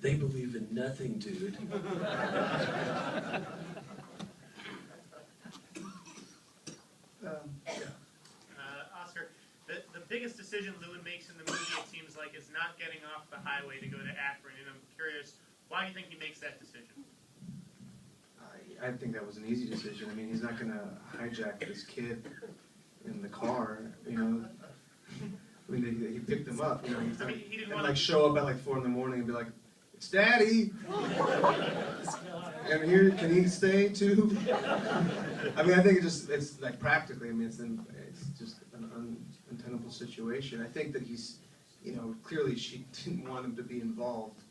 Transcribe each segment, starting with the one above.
They believe in nothing, dude. Oscar, the biggest decision LLEWYN makes in the movie, it seems like, is not getting off the highway to go to Akron, and I'm curious, why do you think he makes that decision? I think that was an easy decision. I mean, he's not going to hijack this kid in the car, you know. I mean, he picked him up, you know. He's like, he didn't and want like show up at like 4 in the morning and be like, "It's Daddy." And here, can he stay too? I mean, I think it's like practically. I mean, it's just an untenable situation. I think that he's, you know, clearly she didn't want him to be involved.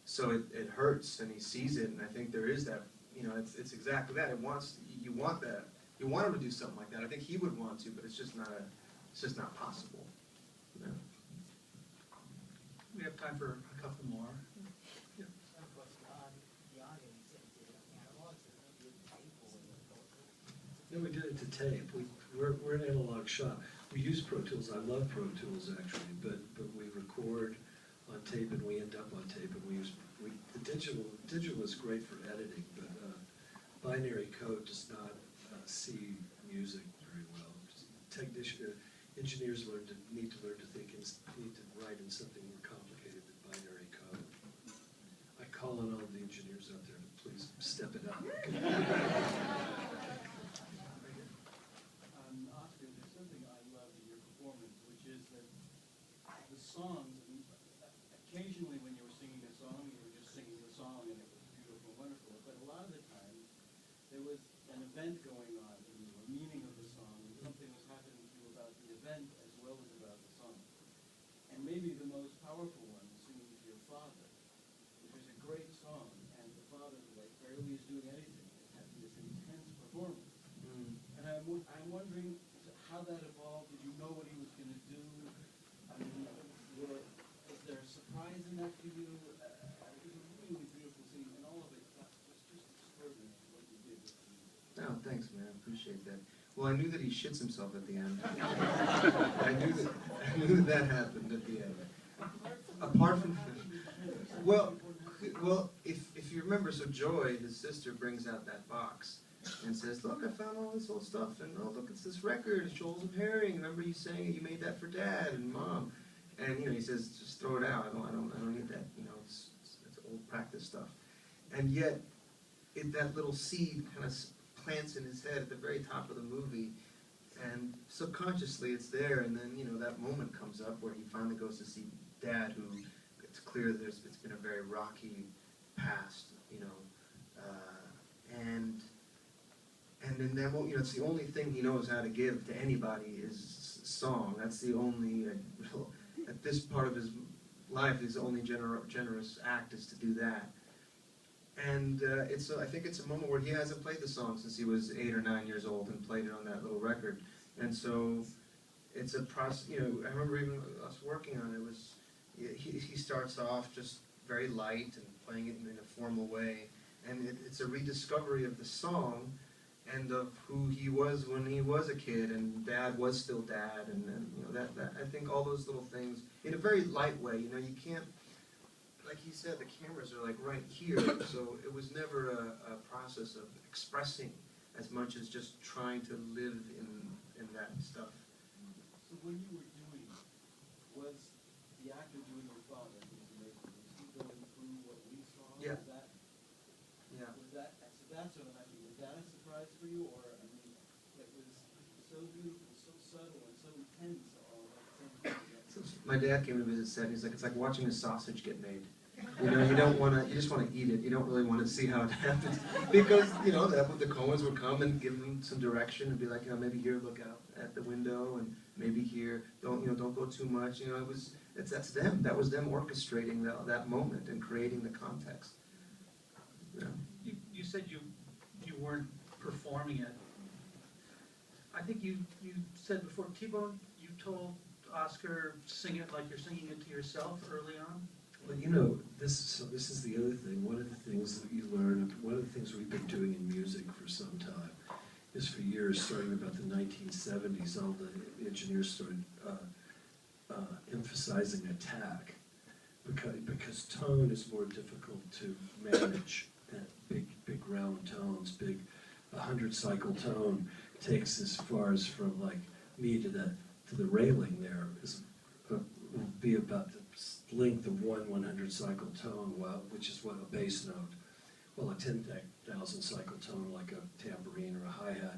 So it hurts, and he sees it, and I think there is that, you know, it's exactly that. You want that. You want him to do something like that. I think he would want to, but it's just not possible. You know? We have time for a couple more. Yeah. No, we did it to tape. We're an analog shop. We use Pro Tools. I love Pro Tools actually, but we record on tape and we end up on tape, and the digital is great for editing, but binary code does not see music very well. Engineers need to learn to think and need to write in something more complicated than binary code. I call on all the engineers out there to please step it up. Oscar, there's something I love in your performance, which is that the songs, occasionally when you were singing a song, you were just singing the song and it was beautiful and wonderful, but a lot of the time there was an event going on in you, a meaning of the song, and something was happening to you about the event as well as about the song. And maybe the most powerful one is singing to your father, which is a great song, and the father, like, barely is doing anything. It's having this intense performance. And I'm wondering how that evolved. Did you know what he was going to do? I mean, was there a surprise in that for you? It was a really beautiful scene, and all of it was just extraordinary what you did. Oh, thanks, man. I appreciate that. Well, I knew that he shits himself at the end. I knew that happened at the end. Apart from, well, if you remember, so Joy, his sister, brings out that box and says, "Look, I found all this old stuff, and oh, look, it's this record, Shoals of Herring. Remember you saying you made that for Dad and Mom?" And you know, he says, "Just throw it out. I don't need that. You know, it's old practice stuff." And yet, that little seed kind of plants in his head at the very top of the movie, and subconsciously it's there. And then, you know, that moment comes up where he finally goes to see Dad, who it's clear it's been a very rocky past, you know, and in that moment, you know, it's the only thing he knows how to give to anybody is song. That's the only at this part of his life, his only generous act is to do that. And I think it's a moment where he hasn't played the song since he was 8 or 9 years old and played it on that little record. And so it's a process. You know, I remember even us working on it. He starts off just very light and playing it in a formal way, and it's a rediscovery of the song and of who he was when he was a kid, and Dad was still Dad, and you know, that I think all those little things in a very light way. You know, you can't, like he said, the cameras are like right here, so it was never a process of expressing as much as just trying to live in that stuff. So when you were doing, was the actor doing your father, who was amazing, was he going through what we saw? Yeah. Was that, Yeah. so that's what I mean, was that a surprise for you, or, I mean, it was so beautiful, so subtle, and so intense all at the same time? My dad came to visit set, and he's like, it's like watching a sausage get made. You know, you just want to eat it. You don't really want to see how it happens. Because, you know, the Coens would come and give him some direction and be like, you know, maybe here, look out at the window, and maybe here, don't go too much. You know, that's them. That was them orchestrating that moment and creating the context. Yeah. You said you weren't performing it. I think you said before, T-Bone, you told Oscar, sing it like you're singing it to yourself early on. Well, you know, this is the other thing. One of the things that you learn, one of the things we've been doing in music for some time, is for years, starting about the 1970s, all the engineers started emphasizing attack. because tone is more difficult to manage. Big round tones, 100 cycle tone takes as far as from like me to the railing there will be about the length of one 100 cycle tone, which is what a bass note. Well, a 10,000 cycle tone like a tambourine or a hi-hat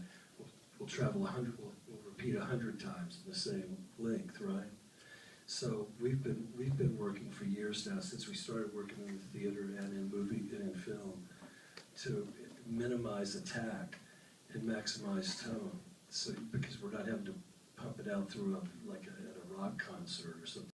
will travel 100, will repeat 100 times in the same length, right? So we've been working for years now, since we started working in the theater and in movie and in film, to minimize attack and maximize tone. So because we're not having to pump it out through at a rock concert or something.